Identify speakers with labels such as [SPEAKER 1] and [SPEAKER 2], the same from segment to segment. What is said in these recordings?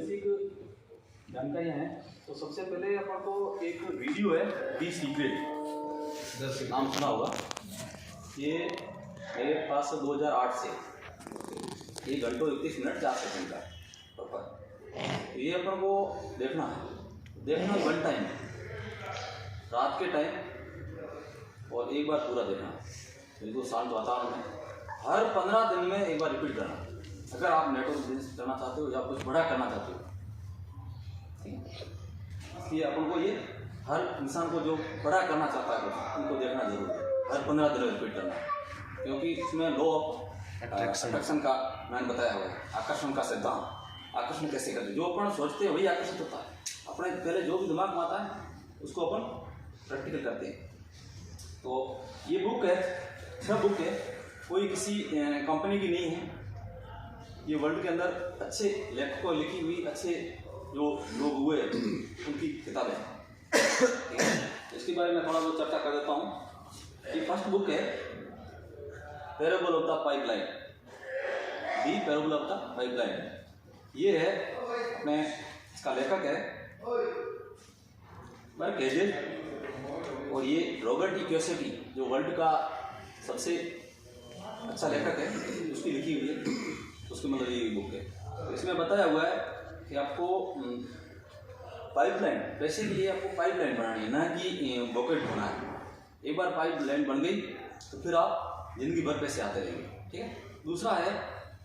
[SPEAKER 1] Basic जानकारियाँ हैं। तो सबसे पहले अपन को एक वीडियो है दी सीक्रेट, नाम सुना होगा। ये मेरे पास 2008 से 1 घंटा 31 मिनट 4 सेकंड का प्रॉपर। तो ये अपन को देखना वन टाइम, रात के टाइम, और एक बार पूरा देखना बिल्कुल शांत वातावरण में। हर 15 दिन में एक बार रिपीट करना, अगर आप नेटवर्क बिजनेस करना चाहते हो या कुछ बड़ा करना चाहते हो। ठीक है, इसलिए अपन को ये हर इंसान को जो बड़ा करना चाहता है उनको देखना जरूर है। हर 15 दिन में रिपीट करना, क्योंकि इसमें लॉ ऑफ अट्रैक्शन का मैंने बताया हुआ है, आकर्षण का सिद्धांत। आकर्षण कैसे करते हैं, जो अपन सोचते हैं वही आकर्षित होता है। अपने पहले जो भी दिमाग में आता है उसको अपन प्रैक्टिकल करते हैं। तो ये बुक है, सब बुक है, कोई किसी कंपनी की नहीं है। ये वर्ल्ड के अंदर अच्छे लेखकों लिखी हुई, अच्छे जो लोग हुए उनकी किताबें हैं। इसके बारे में थोड़ा बहुत चर्चा कर देता हूँ। ये फर्स्ट बुक है parable of the pipeline, the parable of the pipeline. ये है अपने, इसका लेखक है मार्क हेजेल, और ये रॉबर्ट ई कियोसाकी जो वर्ल्ड का सबसे अच्छा लेखक है उसकी लिखी हुई है, उसकी मतलब ये बुक है। तो इसमें बताया हुआ है कि आपको पाइपलाइन, पैसे के लिए आपको पाइपलाइन बनानी है, ना कि बकेट होना है। एक बार पाइपलाइन बन गई तो फिर आप जिंदगी भर पैसे आते रहेंगे। ठीक है। दूसरा है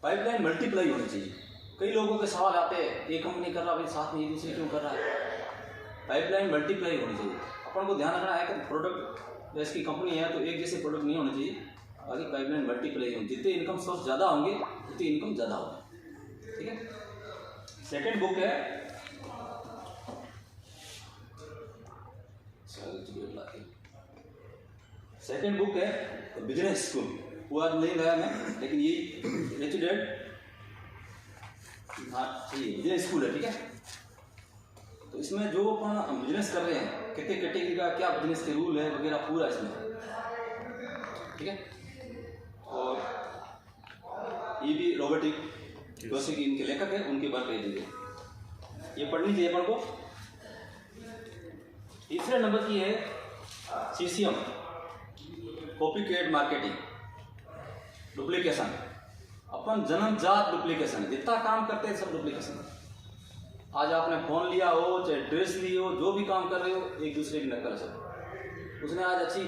[SPEAKER 1] पाइपलाइन मल्टीप्लाई होनी चाहिए। कई लोगों के सवाल आते हैं, एक कंपनी कर रहा है साथ में ये दूसरी क्यों कर रहा है। पाइपलाइन मल्टीप्लाई होनी चाहिए। अपन को ध्यान रखना है कि प्रोडक्ट जैसी कंपनी है तो एक जैसे प्रोडक्ट नहीं होने चाहिए, बाकी पाइपलाइन मल्टीप्लाई होनी। जितने इनकम सोर्स ज़्यादा होंगे उतनी इनकम ज़्यादा होगी। ठीक है। सेकेंड बुक है, बिजनेस स्कूल। वो आज नहीं लाया मैं, लेकिन ये रिच डैड, हाँ ये बिजनेस स्कूल है। ठीक है। तो इसमें जो अपन बिजनेस कर रहे हैं, कितने कैटेगरी का क्या बिजनेस के रूल है वगैरह पूरा इसमें। ठीक है। और ये भी रॉबर्ट ई कियोसाकी इनके लेखक है, उनके बारे में दीजिए, ये पढ़नी चाहिए अपन को। तीसरे नंबर की है CCM, कॉपीकैट मार्केटिंग, डुप्लीकेशन। अपन जन्मजात डुप्लीकेशन, जितना काम करते हैं सब डुप्लीकेशन। आज आपने फ़ोन लिया हो, चाहे ड्रेस ली हो, जो भी काम कर रहे हो एक दूसरे की नकल है सब। उसने आज अच्छी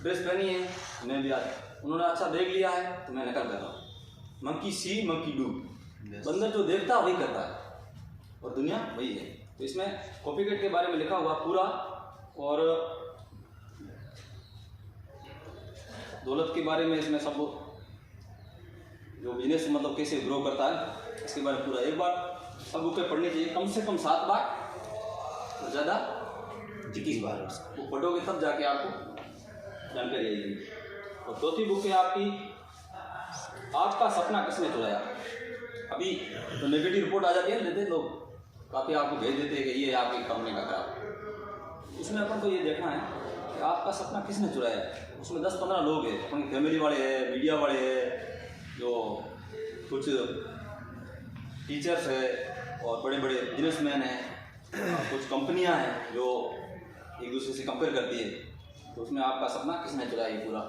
[SPEAKER 1] ड्रेस पहनी है, मैं भी आज, उन्होंने अच्छा बैग लिया है तो मैं नकल कर रहा हूँ। मंकी सी मंकी डू, बंदर जो देखता है वही करता है और दुनिया वही है। तो इसमें कॉपीकैट के बारे में लिखा हुआ पूरा, और दौलत के बारे में इसमें सब, जो बिजनेस मतलब कैसे ग्रो करता है इसके बारे में पूरा। एक बार सब बुकें पढ़नी चाहिए, कम से कम 7 बार और ज़्यादा 21 बार। वो पढ़ोगे तब जाके आपको जानकारी आएगी। और चौथी बुक है आपकी, आपका सपना किसने चुराया। अभी तो नेगेटिव रिपोर्ट आ जाती है, लेते लोग काफ़ी आपको भेज देते हैं कि ये आपकी कंपनी का खराब। उसमें अपन को ये देखना है कि आपका सपना किसने चुराया है। उसमें 10-15 लोग हैं, अपनी फैमिली वाले हैं, मीडिया वाले हैं, जो कुछ टीचर्स है और बड़े बड़े बिजनेसमैन हैं, कुछ कंपनियां हैं जो एक दूसरे से कंपेयर करती है। तो उसमें आपका सपना किसने चुराया, ये पूरा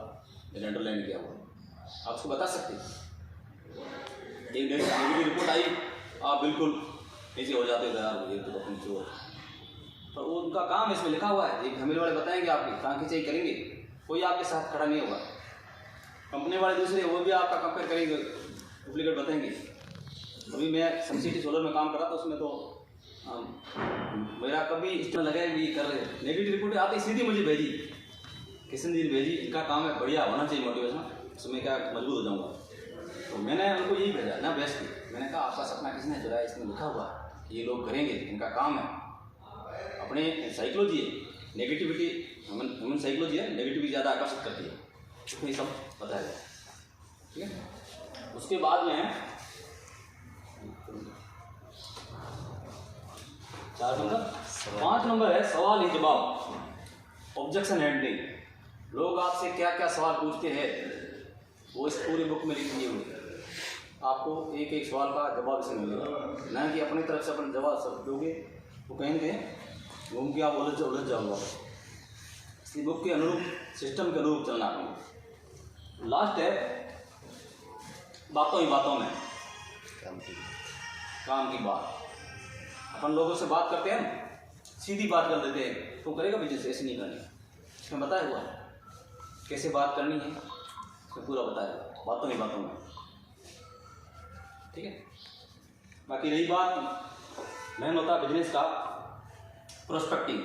[SPEAKER 1] अंडरलाइन किया हुआ, आप उसको बता सकते हैं। एक नेगेटिव रिपोर्ट आई, आप बिल्कुल नीचे हो जाते हो, यार ये तो अपनी चोर। पर वो उनका काम इसमें लिखा हुआ है, एक फैमिली वाले बताएंगे आपकी कहाँ खींचाई करेंगे, कोई आपके साथ खड़ा नहीं होगा। कंपनी वाले दूसरे वो भी आपका कंपेयर करेंगे, डुप्लीकेट बताएंगे। अभी मैं सनसिटी सोलर में काम कर रहा था, उसमें तो मेरा कभी इस तरह लगा कि कर रहे नेगेटिव रिपोर्ट आती सीधी मुझे भेजी, किशन जी ने भेजी, इनका काम है बढ़िया होना चाहिए मोटिवेशन, उसमें क्या मजबूत हो जाऊँगा। तो मैंने उनको यही भेजा ना बेस्ट की, मैंने कहा आपका सपना किसने चुराया, इसमें लिखा हुआ ये लोग करेंगे, इनका काम है। अपने साइकोलॉजी है नेगेटिविटी, ह्यूमन साइकोलॉजी है, नेगेटिविटी ज़्यादा आकर्षित करती है, उसमें ये सब बताया जाए। ठीक है। उसके बाद में 5 नंबर है सवाल ही जवाब, ऑब्जेक्शन हैंडलिंग। लोग आपसे क्या क्या सवाल पूछते हैं वो इस पूरी बुक में लिखी हुई है। आपको एक एक सवाल का जवाब इसे मिलेगा, ना कि अपनी तरफ से अपन जवाब सब दोगे वो कहेंगे घूम के आप उलझ जाओगे। इसलिए बुक के अनुरूप, सिस्टम के अनुरूप चलना है। लास्ट है बातों ही बातों में काम की बात। अपन लोगों से बात करते हैं, सीधी बात कर देते हैं, तो करेगा बिजनेस, ऐसे नहीं करनी। इसमें बताया हुआ कैसे बात करनी है, इसमें पूरा बताया हुआ बातों ही बातों में, ठीक है। बाकी रही बात मेन होता है बिजनेस का प्रोस्पेक्टिंग।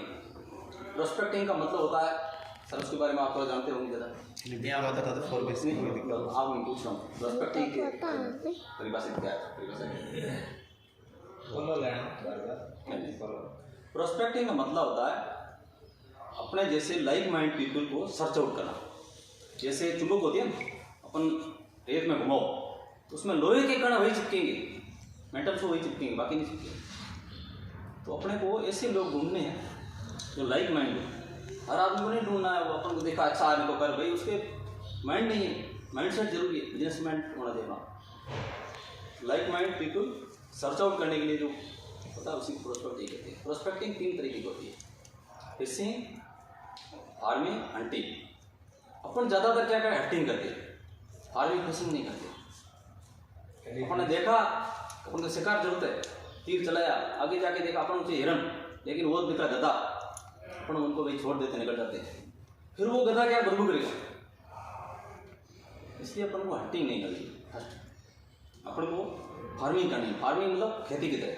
[SPEAKER 1] प्रोस्पेक्टिंग का मतलब होता है, सर उसके बारे में आप थोड़ा जानते होंगे ज़्यादा। आप मैं पूछ रहा हूँ प्रोस्पेक्टिंग की परिभाषित क्या है? प्रोस्पेक्टिंग का मतलब होता है अपने जैसे लाइक माइंड पीपल को सर्च आउट करना। जैसे चुंबक होती है ना, अपन रेत में घुमाओ तो उसमें लोहे के कण वही चिपकेंगे, मेटल से वही चिपकेंगे, बाकी नहीं चिपकेंगे। तो अपने को ऐसे लोग ढूंढने हैं जो लाइक माइंड हो। हर आदमी को नहीं ढूंढना है वो अपन को देखा अच्छा आदमी को कर, भाई उसके माइंड नहीं है, माइंड सेट जरूरी है, बिजनेस माइंड होना देना। Like mind people search out करने के लिए जो होता है उसी को प्रोस्पेक्टिंग कहते हैं। प्रोस्पेक्टिंग 3 तरीके की होती है, फिशिंग, फार्मिंग, हंटिंग। अपन ज़्यादातर क्या करें, हंटिंग करते हैं, फार्मिंग फिशिंग नहीं करते। अपन ने देखा अपन को शिकार जरूरत है, तीर चलाया, आगे जाके देखा अपन उसे हिरन, लेकिन वो दिखा गधा, अपन उनको वही छोड़ देते, निकल जाते हैं। फिर वो गधा क्या बदबू करेगा, इसलिए अपन को हंटिंग नहीं करनी। अपन को फार्मिंग करनी है। फार्मिंग मतलब खेती की तरह,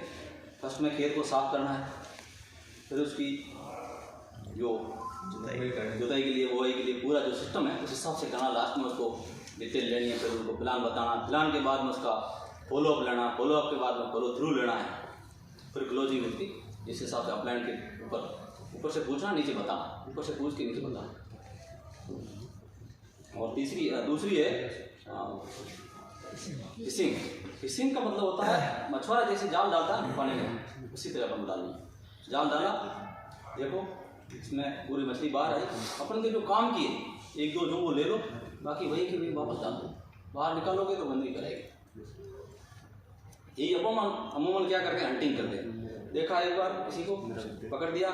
[SPEAKER 1] फर्स्ट में खेत को साफ करना है, फिर उसकी जो जुताई के लिए, बुआई के लिए पूरा जो सिस्टम है उस हिसाब से करना। लास्ट में उसको डिटेल लेनी है, फिर उनको प्लान बताना, प्लान के बाद में उसका फॉलोअप लेना, फॉलोअप के बाद में फॉलो थ्रू लेना है, फिर क्लोजिंग होती जिस हिसाब से अपलाइन के ऊपर से पूछना, नीचे बताना, ऊपर से पूछ के नीचे बताना। और दूसरी है फिशिंग। फिशिंग का मतलब होता है मछुआरा जैसे जाल डालता है पानी में, उसी तरह अपन डालनी। जाल डाला, देखो इसमें पूरी मछली बाहर आई, अपन के जो काम किए एक दो जो वो ले लो, बाकी वही की वही वापस डाल दो, बाहर निकालोगे तो बंद नहीं करेगी। यही अमूमन क्या करते हैं, हंटिंग करते हैं। देखा एक बार किसी को पकड़ दिया,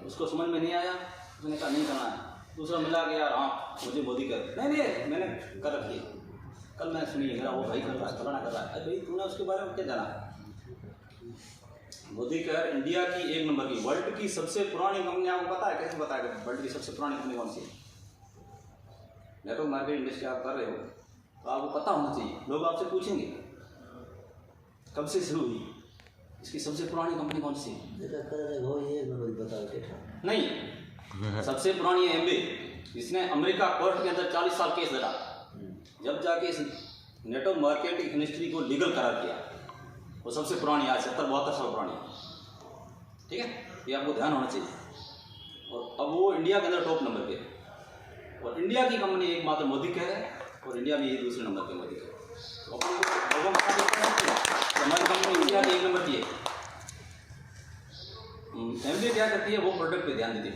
[SPEAKER 1] उसको समझ में नहीं आया, उसने कहा नहीं करना है। दूसरा मिला कि यार हाँ मुझे मोदी कर, नहीं मैंने कर रखी है, कल मैं सुनी मेरा वो भाई कर रहा है, फलाना कर रहा है। अरे भाई तूने उसके बारे में क्या जाना है? मोदी कर इंडिया की 1 नंबर की, वर्ल्ड की सबसे पुरानी कंपनी, आपको पता है? कैसे पता है वर्ल्ड की सबसे पुरानी कंपनी कौन सी है? नेटवर्क मार्केट इंडस्ट्री आप कर रहे हो तो आपको पता होना चाहिए। लोग आपसे पूछेंगे कब से शुरू हुई, इसकी सबसे पुरानी कंपनी कौन सी है? नहीं, सबसे पुरानी है एमबे, जिसने अमेरिका कोर्ट के अंदर 40 साल केस लड़ा, जब जाके इस नेटवर्क मार्केटिंग इंडस्ट्री को लीगल करार किया, वो सबसे पुरानी आज 70-72 साल पुरानी। ठीक है, ये आपको ध्यान होना चाहिए। और अब वो इंडिया के अंदर टॉप नंबर पे है, और इंडिया की कंपनी एकमात्र मोदी कह है, और इंडिया में ये दूसरे नंबर पे मोदी कह है। हमारी कंपनी इंडिया की 1 नंबर की है। एमबी क्या करती है, वो प्रोडक्ट पे ध्यान देती है,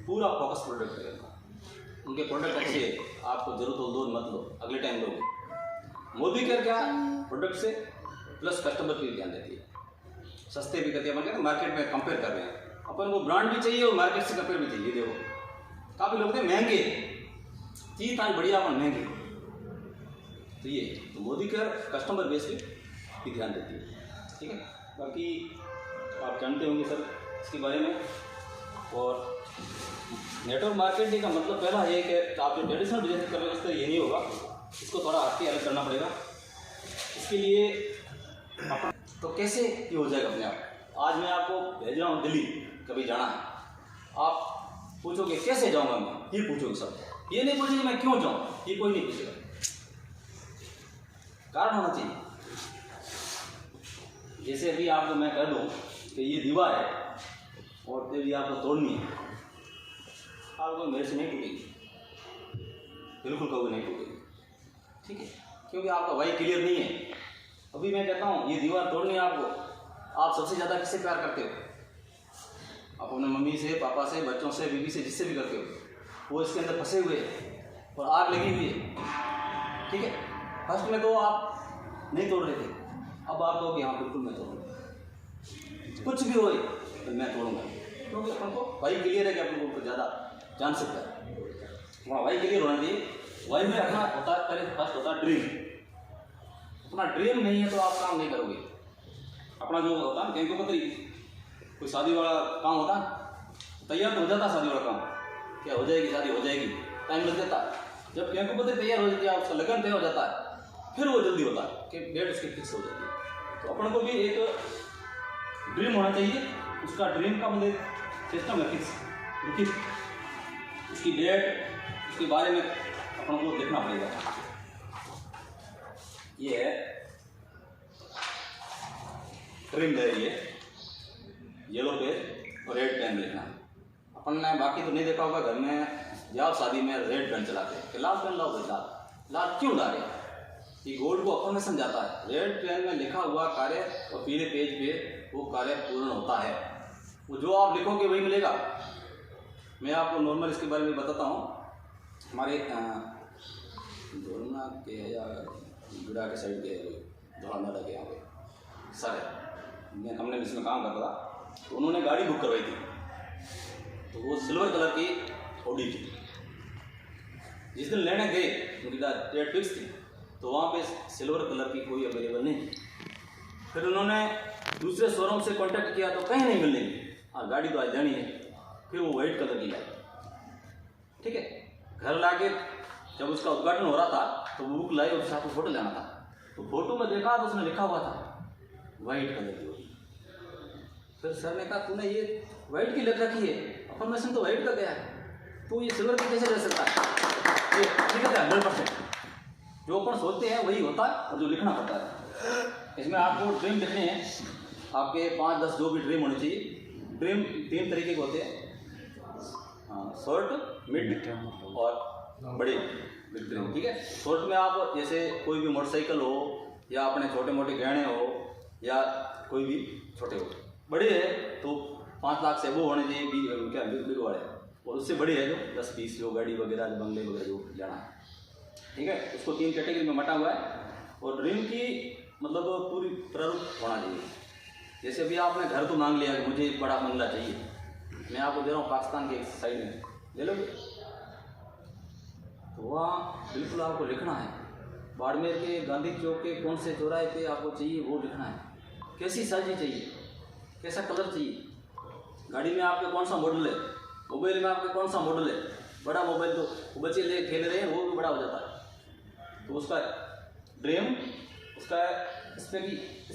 [SPEAKER 1] पूरा फोकस प्रोडक्ट पे करना। उनके प्रोडक्ट अच्छे है, आपको जरूरत हो दो मत लो, अगले टाइम लो। मोदी केयर क्या प्रोडक्ट से प्लस कस्टमर पे भी ध्यान देती है, सस्ते भी करती है। अपन कहते हैं मार्केट में कंपेयर कर रहे हैं, अपन को ब्रांड भी चाहिए और मार्केट से कंपेयर भी चाहिए। देखो काफ़ी लोग थे महंगे, चीज आज बढ़िया अपन महंगे, तो ये तो मोदी केयर कस्टमर बेस पे भी ध्यान देती है। ठीक है, बाकी आप जानते होंगे सर इसके बारे में। और नेटवर्क मार्केटिंग का मतलब पहला ये कि आप जो ट्रेडिशनल बिजनेस कर रहे हो उससे ये नहीं होगा, इसको थोड़ा हट के अलग करना पड़ेगा। इसके लिए तो कैसे ये हो जाएगा अपने आप? आज मैं आपको भेज रहा हूँ दिल्ली, कभी जाना है, आप पूछोगे कैसे जाऊँगा मैं, ये पूछोगे सब, ये नहीं पूछेंगे मैं क्यों जाऊँ, ये कोई नहीं पूछेगा, कारण होना चाहिए। जैसे अभी आपको मैं कह दूँ कि ये दीवार है और यदि आपको तोड़नी है, आपको मेरे से नहीं टूटेगी, बिल्कुल कभी नहीं टूटेगी। ठीक है, क्योंकि आपका वाई क्लियर नहीं है। अभी मैं कहता हूँ ये दीवार तोड़नी है आपको, आप सबसे ज़्यादा किससे प्यार करते हो? आप अपने मम्मी से, पापा से, बच्चों से, बीवी से, जिससे भी करते हो, वो इसके अंदर फंसे हुए हैं और आग लगी हुई है। ठीक है, फर्स्ट में तो आप नहीं तोड़ रहे थे, अब आप कहो कि हाँ बिल्कुल मैं तोड़ूंगा, कुछ भी हो तो मैं तोड़ूंगा, क्योंकि अपन को वाई क्लियर है कि अपन को ज़्यादा जान सकता है, वहाँ वाई क्लियर होना चाहिए। वाई में अपना होता है पहले फर्स्ट होता है ड्रीम, अपना ड्रीम नहीं है तो आप काम नहीं करोगे। अपना जो होता है कैंको पत्री, कोई शादी वाला काम होता है तैयार तो हो जाता है, शादी वाला काम क्या हो जाएगी, शादी हो जाएगी, टाइम लग जाता है। जब कैंको पत्री तैयार हो जाती है, उसका लगन तय हो जाता है, फिर वो जल्दी होता है कि डेट उसकी फिक्स हो जाती है। तो अपन को भी एक ड्रीम होना चाहिए, उसका ड्रीम का मतलब सिस्टम है फिक्स, लिखित, उसकी डेट, उसके बारे में अपन को देखना पड़ेगा। ये है ड्रीम डायरी है, येलो पेज और रेड पेन लिखना। अपन ने बाकी तो नहीं देखा होगा, घर में या शादी में रेड पेन चलाते हैं कि लाल पेन लाओ भाई, लाल लाल क्यों डाले, ये गोल्ड को अपन में समझाता है। रेड पेन में लिखा हुआ कार्य और पीले पेज पे वो कार्य पूर्ण होता है, वो जो आप लिखोगे वही मिलेगा। मैं आपको नॉर्मल इसके बारे में बताता हूँ। हमारे धोलना के या गुड़ा के साइड के धोलनाडा के यहाँ पे सर है, हमने इसमें काम करता था, तो उन्होंने गाड़ी बुक करवाई थी, तो वो सिल्वर कलर की ऑडी थी। जिस दिन लेने गए उनकी डेट फिक्स थी, तो वहाँ पे सिल्वर कलर की कोई अवेलेबल नहीं थी। फिर उन्होंने दूसरे शोरूम से कांटेक्ट किया तो कहीं नहीं मिलने, हाँ गाड़ी तो आज जानी है। फिर वो वाइट कलर की लाई, ठीक है। घर लाके जब उसका उद्घाटन हो रहा था तो वो बुक लाई और साथ में फोटो लेना था, तो फोटो में देखा तो उसने लिखा हुआ था वाइट कलर की। फिर सर ने कहा तूने ये वाइट की लिख रखी है, अफर्मेशन तो वाइट का गया है, तो ये सिल्वर की कैसे रह सकता है? ये ठीक है 100%, जो अपन सोचते हैं वही होता है और जो लिखना पड़ता है। इसमें आपको ड्रीम लिखने हैं, आपके 5-10 जो भी ड्रीम होने चाहिए। ड्रीम 3 तरीके के होते हैं, शॉर्ट, मिड और बड़े बिग ड्रीम, ठीक है। शॉर्ट में आप जैसे कोई भी मोटरसाइकिल हो या अपने छोटे मोटे गहने हो या कोई भी छोटे हो। बड़े है तो 5 लाख से वो होने चाहिए, क्या बिग वाले, और उससे बड़ी है जो 10-20 जो गाड़ी वगैरह बंगले वगैरह जो जाना है, ठीक है। उसको 3 कैटेगरी में बांटा हुआ है। और ड्रीम की मतलब पूरी प्रारूप होना चाहिए। जैसे अभी आपने घर तो मांग लिया कि मुझे एक बड़ा बंगला चाहिए, मैं आपको दे रहा हूँ पाकिस्तान के एक साइड में, ले लोगे? तो वहाँ बिल्कुल आपको लिखना है, बाड़मेर के गांधी चौक के कौन से चौराहे पे आपको चाहिए वो लिखना है। कैसी साइज चाहिए, कैसा कलर चाहिए, गाड़ी में आपके कौन सा मॉडल है, मोबाइल में आपके कौन सा मॉडल है। बड़ा मोबाइल तो बच्चे ले खेल रहे हैं, वो भी बड़ा हो जाता है। तो उसका ड्रीम, उसका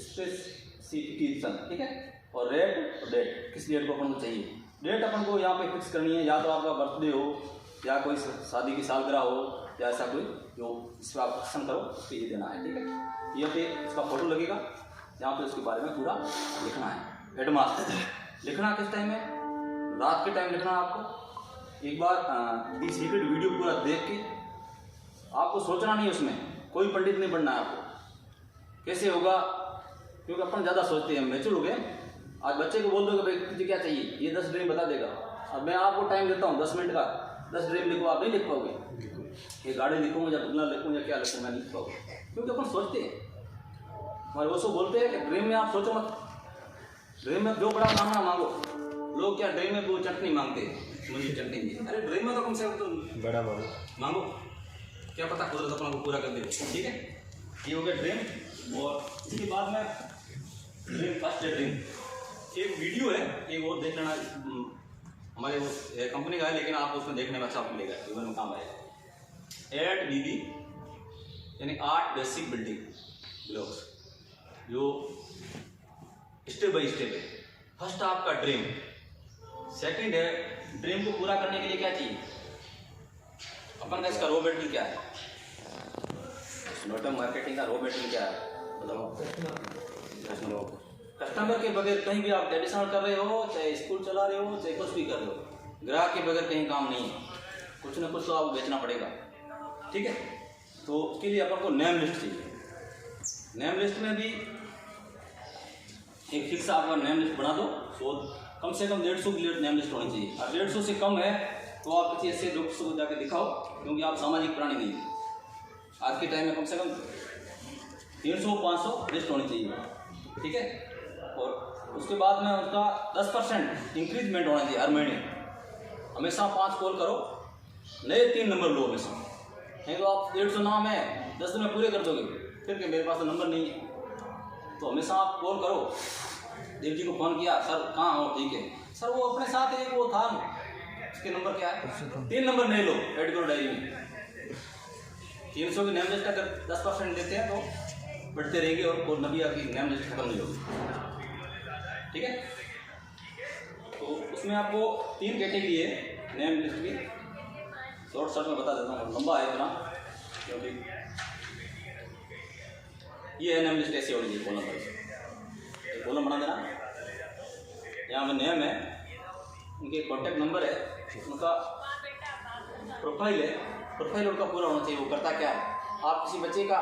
[SPEAKER 1] स्पेसिफिकेशन, ठीक है। और रेट और डेट, किस डेट को अपन को चाहिए। डेट अपन को यहाँ पे फिक्स करनी है, या तो आपका बर्थडे हो या कोई शादी की सालगिरह हो या ऐसा कोई जो इस पर आप पसंद करो उस पर ये देना है, ठीक है। ये पे इसका फोटो लगेगा, यहाँ पे उसके बारे में पूरा लिखना है। एडवांस लिखना किस टाइम है, रात के टाइम लिखना है आपको। एक बार दी सीक्रेट वीडियो पूरा देख के आपको सोचना नहीं, उसमें कोई पंडित नहीं बनना है आपको। कैसे होगा, क्योंकि अपन ज़्यादा सोचते हैं, मैच्योर हो गए। आज बच्चे को बोल दो कि भाई तुझे क्या चाहिए, ये 10 ड्रीम बता देगा। अब मैं आपको टाइम देता हूँ 10 मिनट का, 10 ड्रीम लिखो, आप नहीं लिख पाओगे। ये गाड़ी लिखूँ या बंगला लिखूँ या क्या लिखूँ, मैं नहीं लिख पाऊँगा, क्योंकि अपन सोचते हैं। हमारे वो सब बोलते हैं कि ड्रीम में आप सोचो मत, ड्रीम में जो बड़ा मांगना मांगो। लोग क्या ड्रीम में वो चटनी मांगते हैं, मुझे चटनी दी, अरे ड्रीम में तो कम से कम तो बड़ा मांगो, क्या पता कुदरत अपना को पूरा कर दे, ठीक है। ये हो गया ड्रीम। और इसके बाद में ड्रीम फर्स्ट ड्रीम एक वीडियो है, एक और देख लेना, हमारे वो कंपनी का है, लेकिन आप उसमें देखने में अच्छा मिलेगा, जीवन में काम आएगा। 8 BB यानी 8 बेसिक बिल्डिंग ब्लॉक्स, जो स्टेप बाई स्टेप है। फर्स्ट आपका ड्रीम, सेकंड है ड्रीम को पूरा करने के लिए क्या चाहिए अपन का, इसका रॉ मटेरियल क्या है, नेटवर्क मार्केटिंग का रॉ मटेरियल क्या है, बताओ। कस्टमर के बगैर कहीं भी आप ट्रेडिशनल कर रहे हो, चाहे स्कूल चला रहे हो, चाहे कुछ भी कर रहे हो, ग्राहक के बगैर कहीं काम नहीं है। कुछ ना कुछ तो आपको बेचना पड़ेगा, ठीक है। तो उसके लिए अपन को नेम लिस्ट चाहिए। नेम लिस्ट में भी एक फिक्स आपका नेम लिस्ट बना दो, तो कम से कम 150 की नेम लिस्ट होनी चाहिए। और 150 से कम है तो आप किसी ऐसे डॉक्टर को जाकर दिखाओ, क्योंकि आप सामाजिक प्राणी नहीं है। आज के टाइम में कम से कम 300-500 लिस्ट होनी चाहिए, ठीक है। और उसके बाद में उसका 10% इंक्रीजमेंट होना चाहिए हर महीने। हमेशा 5 कॉल करो, नए 3 नंबर लो हमेशा, नहीं तो आप 150 नाम है 10 दिन में पूरे कर दोगे, फिर कि मेरे पास तो नंबर नहीं है। तो हमेशा आप कॉल करो। देव जी को फ़ोन किया, सर कहाँ हो, ठीक है सर, वो अपने साथ एक वो था, उसके नंबर क्या है, 3 नंबर नहीं लो, ऐड करो डायरी में। 300 की नेम लिस्ट अगर 10% देते हैं तो बढ़ते रहेंगे और नबी आपकी नेम लिस्ट खत्म नहीं होगी, ठीक है। तो उसमें आपको 3 कैटेगरी है नेम लिस्ट की, शॉर्ट में बता देता हूँ, लंबा है इतना, क्योंकि ये है नेम लिस्ट ऐसे होनी चाहिए कॉलम वाइज। एक कॉलम बना देना, यहाँ में नेम है, उनके कॉन्टैक्ट नंबर है, उनका प्रोफाइल है, प्रोफाइल उनका पूरा होना चाहिए, वो करता क्या है। आप किसी बच्चे का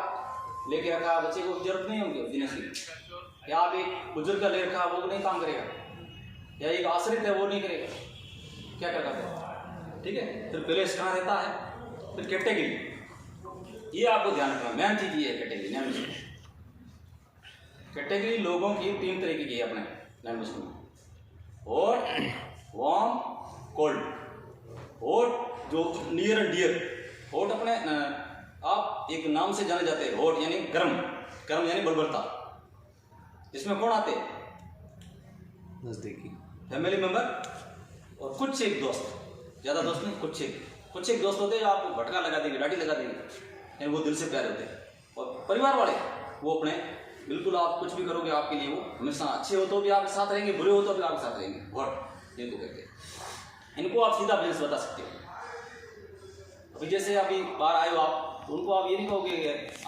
[SPEAKER 1] लेके रखा, बच्चे को जरूरत नहीं होगी बिजनेस की, या आप एक बुजुर्ग का ले रखा, वो नहीं काम करेगा, या एक आश्रित है वो नहीं करेगा, क्या कर करते हैं, ठीक है। फिर पहले कहाँ रहता है, फिर कैटेगरी, ये आपको ध्यान रखना, मेन चीज़ ये है कैटेगरी। नेम लिस्ट कैटेगरी लोगों की 3 तरीके की है अपने नेम लिस्ट में, हॉट, वार्म, कोल्ड। हॉट जो नियर एंड डियर, हॉट अपने आप एक नाम से जाने जाते हैं, हॉट यानी गर्म, गर्म यानी बड़बड़ता, जिसमें कौन आते हैं,
[SPEAKER 2] नज़दीकी
[SPEAKER 1] फैमिली मेंबर और कुछ एक दोस्त, ज़्यादा दोस्त नहीं, कुछ एक दोस्त होते हैं जो आपको भटका लगा देंगे, डांटी लगा देंगे, यानी वो दिल से प्यारे होते हैं। और परिवार वाले वो अपने बिल्कुल, आप कुछ भी करोगे आपके लिए वो हमेशा अच्छे हो तो भी आपके साथ रहेंगे, बुरे हो तो भी आपके साथ रहेंगे, हॉट इनको कहते हैं। इनको आप सीधा बिजनेस बता सकते हो। अभी जैसे अभी बाहर आए हो आप, तो उनको आप ये नहीं कहोगे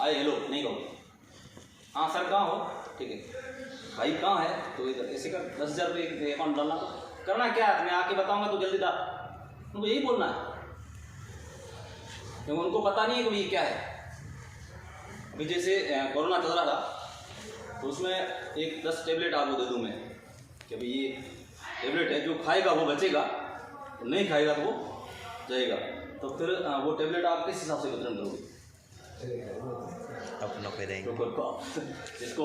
[SPEAKER 1] आए हेलो, नहीं कहोगे, हाँ सर कहाँ हो, ठीक है भाई कहाँ है, तो इधर ऐसे कर 10,000 रुपये अकाउंट डालना, तो करना क्या है, मैं आके बताऊंगा तो जल्दी डाल, उनको यही बोलना है, क्योंकि उनको पता नहीं है कि ये क्या है। अभी जैसे कोरोना चल रहा था, तो उसमें एक 10 टेबलेट आपको दे दूँ मैं कि भाई ये टेबलेट है, जो खाएगा वो बचेगा, तो नहीं खाएगा तो वो जाएगा। तो फिर वो टेबलेट आप किस हिसाब से वितरण करोगे,
[SPEAKER 2] अपनों पे देंगे,
[SPEAKER 1] जिसको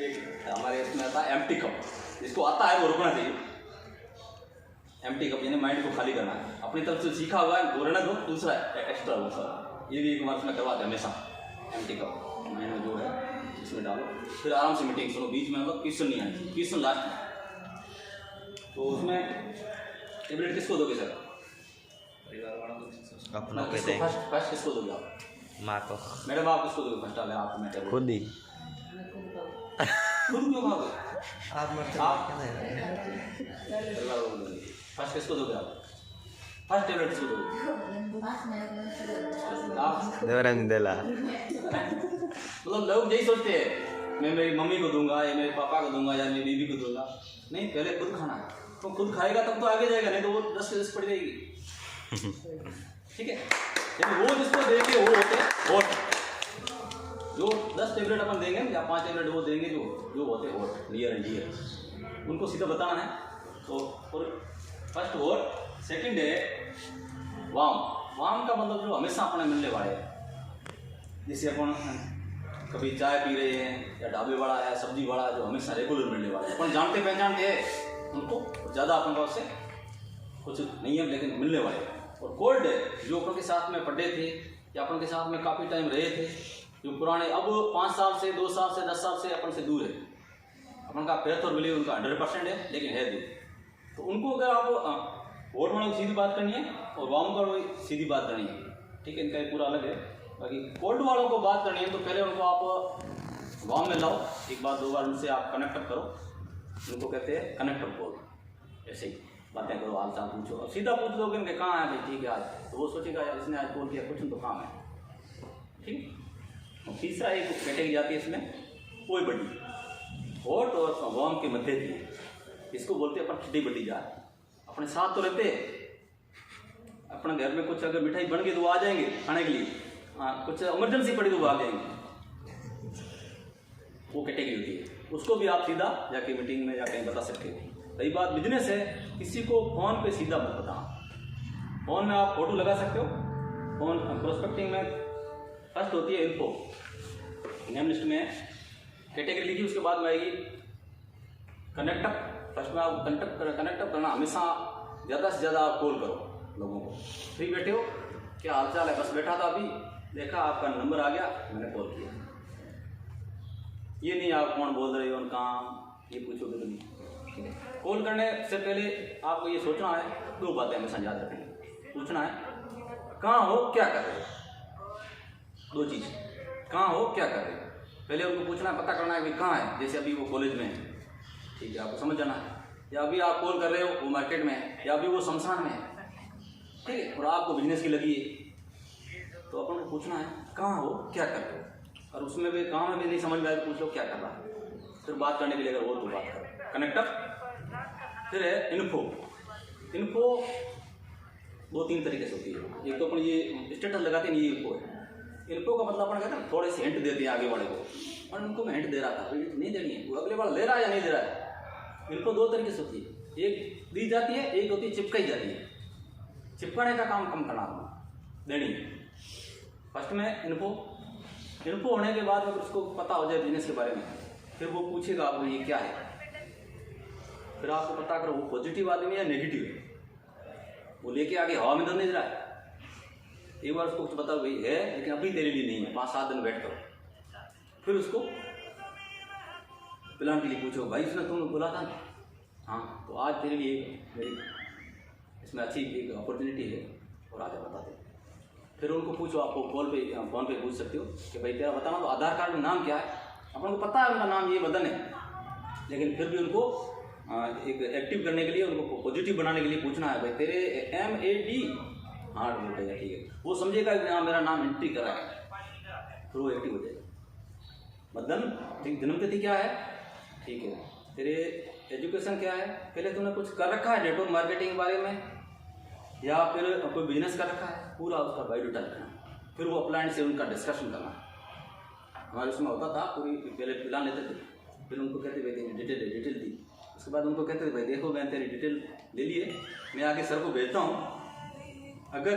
[SPEAKER 1] एक हमारे इसमें आता है एम्प्टी कप, जिसको आता है वो रुकना चाहिए। एम्प्टी कप यानी माइंड को खाली करना है, अपनी तरफ से सीखा हुआ है वो रहना दो, दूसरा एक्स्ट्रा वो सर, ये भी एक हमारे इसमें करवाते हैं हमेशा। एम्प्टी कप माइंड में जो है इसमें डालो, फिर आराम से मीटिंग सुनो, बीच में मतलब क्वेश्चन नहीं आए, क्वेश्चन लास्ट में। तो उसमें टेबलेट किसको दोगे सर, परिवार वालों को,
[SPEAKER 2] अपनों पे देंगे,
[SPEAKER 1] फर्स्ट किसको दोगे आप,
[SPEAKER 2] माँ को।
[SPEAKER 1] मैडम आप किसको दोगे फर्स्ट, अगर आपको मैं टेबलेट
[SPEAKER 2] खुद ही,
[SPEAKER 1] खुद क्यों खाओगे
[SPEAKER 2] आप
[SPEAKER 1] फर्स्ट किसको दोगे आप, फर्स्ट टेबलेट किसको दोगे आप,
[SPEAKER 2] देवराम दिला,
[SPEAKER 1] मतलब लोग यही सोचते हैं मैं मेरी मम्मी को दूंगा या मेरे पापा को दूंगा या मेरी बीवी को दूंगा, नहीं पहले खुद खाना है, तो खुद खाएगा तब तो आगे जाएगा, नहीं तो वो 10 के 10 पड़ जाएगी, ठीक है। लेकिन वो जिसको देंगे वो होते हैं हॉट, जो 10 टेबलेट अपन देंगे या 5 टेबलेट वो देंगे जो होते हैं हॉट, नियर एंड डियर, उनको सीधा बताना है। तो और फर्स्ट हॉट, सेकंड है वार्म। वार्म का मतलब जो हमेशा अपने मिलने वाले हैं, जैसे अपन कभी चाय पी रहे हैं या ढाबे वाला है, सब्जी वाला है, जो हमेशा रेगुलर मिलने वाले हैं, अपन जानते पहचानते हैं उनको, ज़्यादा अपन का उससे कुछ नहीं है लेकिन मिलने वाले हैं। और कोल्ड है, जो अपन के साथ में पढ़े थे या अपन के साथ में काफ़ी टाइम रहे थे, जो पुराने अब 5 साल से 2 साल से 10 साल से अपन से दूर है, अपन का फेथ और बिलीव उनका 100% है लेकिन है दूर, तो उनको अगर आप वोट वालों को सीधी बात करनी है और वार्म वालों को सीधी बात करनी है, ठीक है, इनका ये पूरा अलग है। बाकी कोल्ड वालों को बात करनी है तो पहले उनको आप वार्म में लाओ, एक बार 2 बार उनसे आप कनेक्ट करो, उनको कहते हैं कनेक्टर कॉल, ऐसे ही बातें करो, हाल चाल पूछो, और सीधा पूछ दोगे उनके कहाँ है भाई, ठीक है आज, तो वो सोचेगा यार इसने आज कॉल किया, कुछ तो काम है, ठीक। और तीसरा एक कैटेगरी आती है इसमें, कोई बड़ी हॉट और वार्म के मध्य थी, इसको बोलते हैं अपन खिटी बटी जा, अपने साथ तो रहते, अपने घर में कुछ अगर मिठाई बन गई तो वो आ जाएंगे खाने के लिए, हाँ कुछ इमरजेंसी पड़ी तो वो आ जाएंगे, वो कैटेगरी होती है, उसको भी आप सीधा जाके मीटिंग में जाके बता सकते हो। रही बात बिजनेस है, किसी को फ़ोन पे सीधा मत बताना, फ़ोन में आप फोटो लगा सकते हो, फ़ोन प्रोस्पेक्टिंग में फर्स्ट होती है इन्फो, नेम लिस्ट में कैटेगरी लिखी, उसके बाद में आएगी कनेक्टअप। फर्स्ट में आप कनेक्टअप करना, हमेशा ज़्यादा से ज़्यादा आप कॉल करो लोगों को। फ्री बैठे हो, क्या हाल चाल है, बस बैठा था अभी, देखा आपका नंबर आ गया, मैंने कॉल किया। ये नहीं आप कौन बोल रहे हो, कहाँ, ये पूछोगे तो नहीं। ठीक है, कॉल करने से पहले आपको ये सोचना है, 2 बातें हमेशा याद रखेंगे। पूछना है कहाँ हो, क्या कर रहे हो, 2 चीज़, कहाँ हो, क्या कर रहे हो। पहले उनको पूछना है, पता करना है भाई कहाँ है। जैसे अभी वो कॉलेज में है, ठीक है, आपको समझ जाना है, या अभी आप कॉल कर रहे हो वो मार्केट में है, या अभी वो शमशान में है, ठीक है, और आपको बिजनेस की लगी है, तो अपन को पूछना है कहाँ हो, क्या कर रहे हो। और उसमें भी काम में भी नहीं समझ में आए तो पूछ लो क्या कर रहा है। फिर बात करने के लिए अगर वो तो बात करो, कनेक्टअप। फिर है इन्फो। इन्फो 2-3 तरीके से होती है। एक तो अपन ये स्टेटस लगाते हैं, ये इन्फो है। इन्फो का मतलब अपन कहते हैं थोड़े से हिंट देते हैं आगे वाले को, और उनको मैं हिंट दे रहा था, नहीं देनी है, वो अगले वाला ले रहा है या नहीं दे रहा है। इन्फो 2 तरीके से होती है, एक दी जाती है, एक होती है चिपकाई जाती है। चिपकाने का काम कम करना देनी है। फर्स्ट में इन्फो होने के बाद अगर उसको पता हो जाए बिजनेस के बारे में, फिर वो पूछेगा आपको ये क्या है, फिर आपको पता करो वो पॉजिटिव आदमी है या नेगेटिव है। वो लेके आगे हवा में तो नहीं दे रहा है। एक बार उसको कुछ बताओ भाई है, लेकिन अभी तेरे लिए नहीं है, 5-7 दिन वेट करो। फिर उसको प्लान के लिए पूछो, भाई उसने तुमने बोला था ना, हाँ तो आज तेरे लिए मेरी इसमें अच्छी एक अपॉर्चुनिटी है, और आगे बता दे। फिर उनको पूछो, आपको फोन पे पूछ सकते हो कि भाई तेरा बताना तो आधार कार्ड में नाम क्या है। अपन को पता है उनका नाम ये मदन है, लेकिन फिर भी उनको एक एक्टिव करने के लिए, उनको पॉजिटिव बनाने के लिए पूछना है, भाई तेरे MAD, हाँ बोलेगा, ठीक है, वो समझेगा कि हाँ मेरा नाम एंट्री करा है, फिर वो एक्टिव हो जाएगा। मदन, ठीक, जन्मतिथि क्या है, ठीक है, तेरे एजुकेशन क्या है, पहले तूने कुछ कर रखा है नेटवर्क मार्केटिंग के बारे में, या फिर कोई बिजनेस कर रखा है, पूरा उसका बायोडाटा लिखना। फिर वो अपलाइंट से उनका डिस्कशन करना। हमारे उसमें होता था, पूरी पहले प्लान लेते थे, फिर उनको कहते भाई डिटेल दी, उसके बाद उनको कहते थे भाई देखो मैं तेरी डिटेल ले लिए, मैं आगे सर को भेजता हूँ, अगर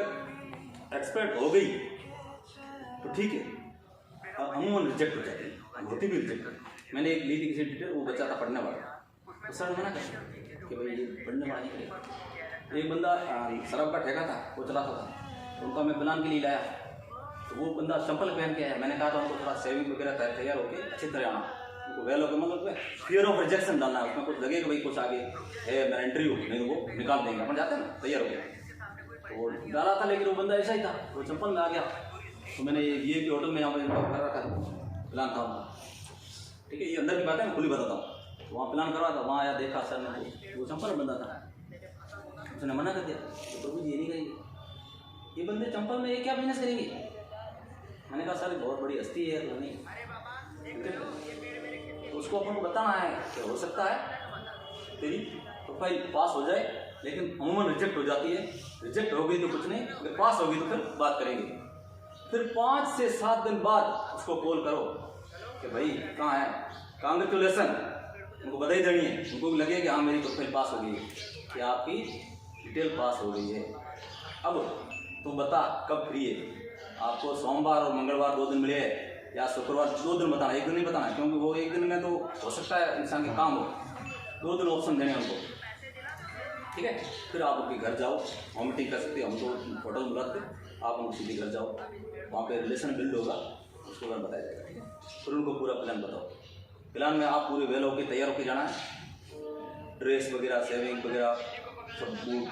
[SPEAKER 1] एक्सपर्ट हो गई तो ठीक है, अमूमन रिजेक्ट हो जाती है, होती भी रिजेक्ट। मैंने एक ली थी किसी डिटेल, वो बच्चा था पढ़ने वाला, तो सर ने मना कर कि भाई ये पढ़ने वाला नहीं करेगा। एक बंदा शराब का ठेका था, वो चलाता था, तो उनका मैं प्लान के लिए लाया, तो वो बंदा चंपल पहन के आया। मैंने कहा था उनको थोड़ा सेविंग वगैरह तैयार होकर अच्छी तरह आना, उनको वेल होकर, मतलब फियर ऑफ रिजेक्शन डालना है, उसमें कुछ लगे कि भाई कुछ आगे है मेरा एंट्री हो, नहीं तो वो निकाल देंगे, अपन जाते हैं ना तैयार हो गया। तो वो डाला था, लेकिन वो बंदा ऐसा ही था, वो चंपल में आ गया। तो मैंने ये भी होटल में यहाँ पर कर रखा था, प्लान था, ठीक है, ये अंदर की बात है, मैं खुली बताता हूँ। तो वहाँ प्लान करवा था, वहाँ आया, देखा सर ने, वो चंपल में बंदा था, उसने मना कर दिया, तो प्रभु जी ये नहीं करेंगे, ये बंदे चंपल में ये क्या बिजनेस करेंगे। मैंने कहा सर बहुत बड़ी हस्ती है, तो नहीं, तो उसको अपन को बताना है कि हो सकता है तेरी प्रोफाइल पास हो जाए, लेकिन अमूमन रिजेक्ट हो जाती है। रिजेक्ट हो गई तो कुछ नहीं, अगर पास होगी तो फिर बात करेंगे। फिर 5 से 7 दिन बाद उसको कॉल करो कि भाई कहाँ है, कांग्रेचुलेसन, उनको बधाई देनी है, उनको भी लगे कि हाँ मेरी प्रोफाइल पास हो गई है, कि आपकी डिटेल पास हो गई है। अब तू बता कब फ्री है, आपको सोमवार और मंगलवार 2 दिन मिले या शुक्रवार 2 दिन बताना, 1 दिन नहीं बताना, क्योंकि वो 1 दिन में तो हो सकता है इंसान के काम हो, 2 दिन ऑप्शन देने उनको, ठीक है। फिर आप उनके घर जाओ, होम मीटिंग कर सकते हो, हम तो होटल बुलाते, आप उनको सीधे घर जाओ, वहाँ पे रिलेशन बिल्ड होगा, उसके बाद बताया जाएगा, ठीक है। फिर उनको पूरा प्लान बताओ। प्लान में आप पूरे वेल होकर तैयार होकर जाना है, ड्रेस वगैरह, सेविंग वगैरह सब बूट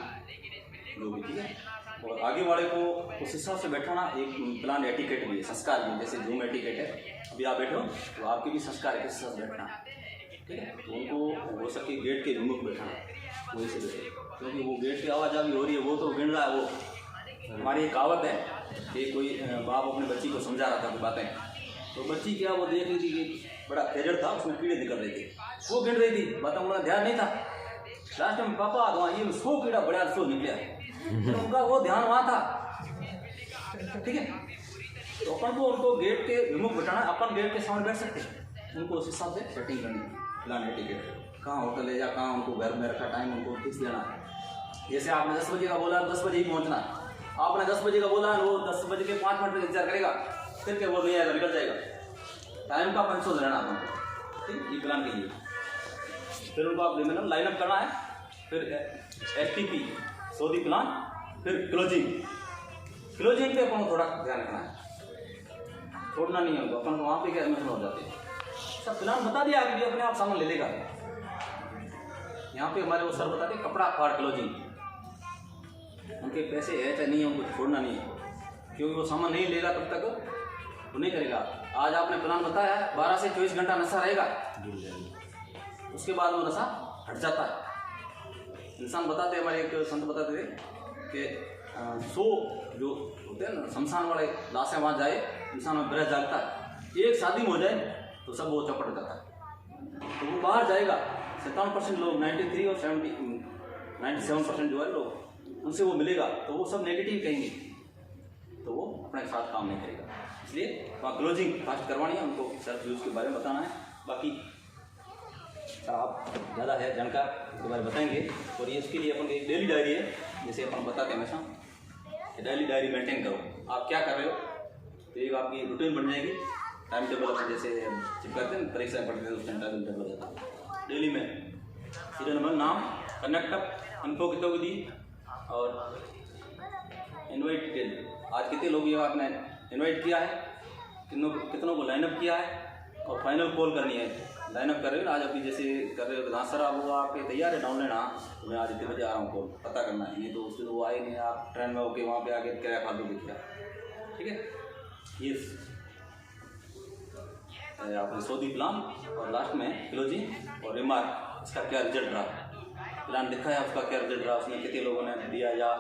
[SPEAKER 1] जो भी, ठीक है। और आगे वाले को उस हिसाब से बैठाना। एक प्लान एटिकेट भी है, संस्कार भी, जैसे जूम एटिकेट है, अभी आप बैठो तो आपके भी संस्कार है, किस हिसाब से बैठना, ठीक है। तो उनको हो सके गेट के विमुख बैठाना, वही से बैठे, क्योंकि वो गेट की आवाज़ अभी हो रही है, वो तो गिन रहा है। वो हमारी एक कहावत है कि कोई बाप अपने बच्ची को समझा रहा था बातें, तो बच्ची क्या वो देख रही थी कि बड़ा खेजड़ था, उसमें कीड़े निकल रहे थे, वो गिन रही थी, बातें उनका ध्यान नहीं था। लास्ट में पापा वहाँ ये 100 कीड़ा बड़ा 100 निकला, तो उनका वो ध्यान वहाँ था, ठीक है। तो अपन को उनको गेट के विमुख बैठाना, अपन गेट के सामने बैठ सकते हैं, उनको उस हिसाब से सेटिंग करनी है। प्लान है टिकट कहाँ होटल है या कहाँ उनको घर में रखा, टाइम उनको फिक्स देना है। जैसे आपने 10 बजे का बोला 10 बजे ही पहुँचना है, आपने 10 बजे का बोला वो 10 बजे के 5 मिनट इंतजार करेगा, फिर क्या वो नहीं आएगा, निकल जाएगा। टाइम का पंचोज रहना आपको, ठीक, ये प्लान के लिए। फिर उनको आप मतलब लाइनअप करना है, फिर FTP सऊदी प्लान, फिर क्लोजिंग पे अपन को थोड़ा ध्यान रखना है, छोड़ना नहीं है उनको, अपन को वहाँ पे क्या इमोशन हो जाते हैं। सब प्लान बता दिया आगे, अपने आप सामान ले लेगा। यहाँ पे हमारे वो सर बताते कपड़ा फाड़ क्लोजिंग, उनके पैसे है चाहे नहीं है, उनको छोड़ना नहीं है, क्योंकि वो सामान नहीं लेगा तब तक वो नहीं करेगा। आज आपने प्लान बताया है 12 से 24 घंटा नशा रहेगा, उसके बाद वो नशा हट जाता है। इंसान बताते, हमारे एक संत बताते थे कि 100 जो होते हैं ना शमशान वाले लाशें वहाँ जाए, इंसान में ब्रह जागता है, एक शादी में हो जाए तो सब वो चौपट जाता है, तो वो बाहर जाएगा। 57% लोग 93 और 97% जो है लोग, उनसे वो मिलेगा तो वो सब नेगेटिव कहेंगे, तो वो अपने साथ काम नहीं करेगा। इसलिए वहाँ क्लोजिंग फास्ट करवानी है, उनको सेल्फ यूज़ के बारे में बताना है। बाकी आप ज़्यादा है जानकार इसके बारे में बताएंगे। और ये इसके लिए अपन की एक डेली डायरी है, जैसे अपन बताते हैं हमेशा, डेली डायरी मेंटेन करो, आप क्या कर रहे हो, तो एक आपकी रूटीन बन जाएगी। टाइम टेबल अपन जैसे चिपकाते हैं, परीक्षा पढ़ते हैं उस टाइम टाइम टेबल हो जाता है। डेली में सीरियल नंबर, नाम, कनेक्ट अप, इन्फो कितों की दी और इनवाइट डिटेल। आज कितने लोग ये आपने इनवाइट किया है, कितनों को लाइनअप किया है, और फाइनल कॉल करनी है। लाइनअप कर रहे हो ना, आज अभी जैसे कर रहे हो, हाँ सर आप वो आपके तैयार है डाउनलोड, हाँ तो मैं आज इतने बजे आ रहा हूँ, कॉल पता करना है, नहीं तो उससे वो आए नहीं, आप ट्रेन में होके वहाँ पे आके क्या फालतू दिखिए, ठीक है। ये आपने सऊदी प्लान और लास्ट में क्लोजिंग और रिमार्क, इसका क्या रिजल्ट रहा, प्लान दिखा है उसका क्या रिजल्ट रहा, उसमें कितने लोगों ने दिया या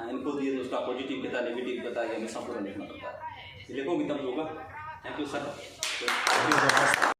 [SPEAKER 1] इनको दिए तो उसका पॉजिटिव कितना, नेगेटिव कितना, ये हमेशा पूरा लिखना पड़ता है। लिखोगे तब होगा। Thank you sir.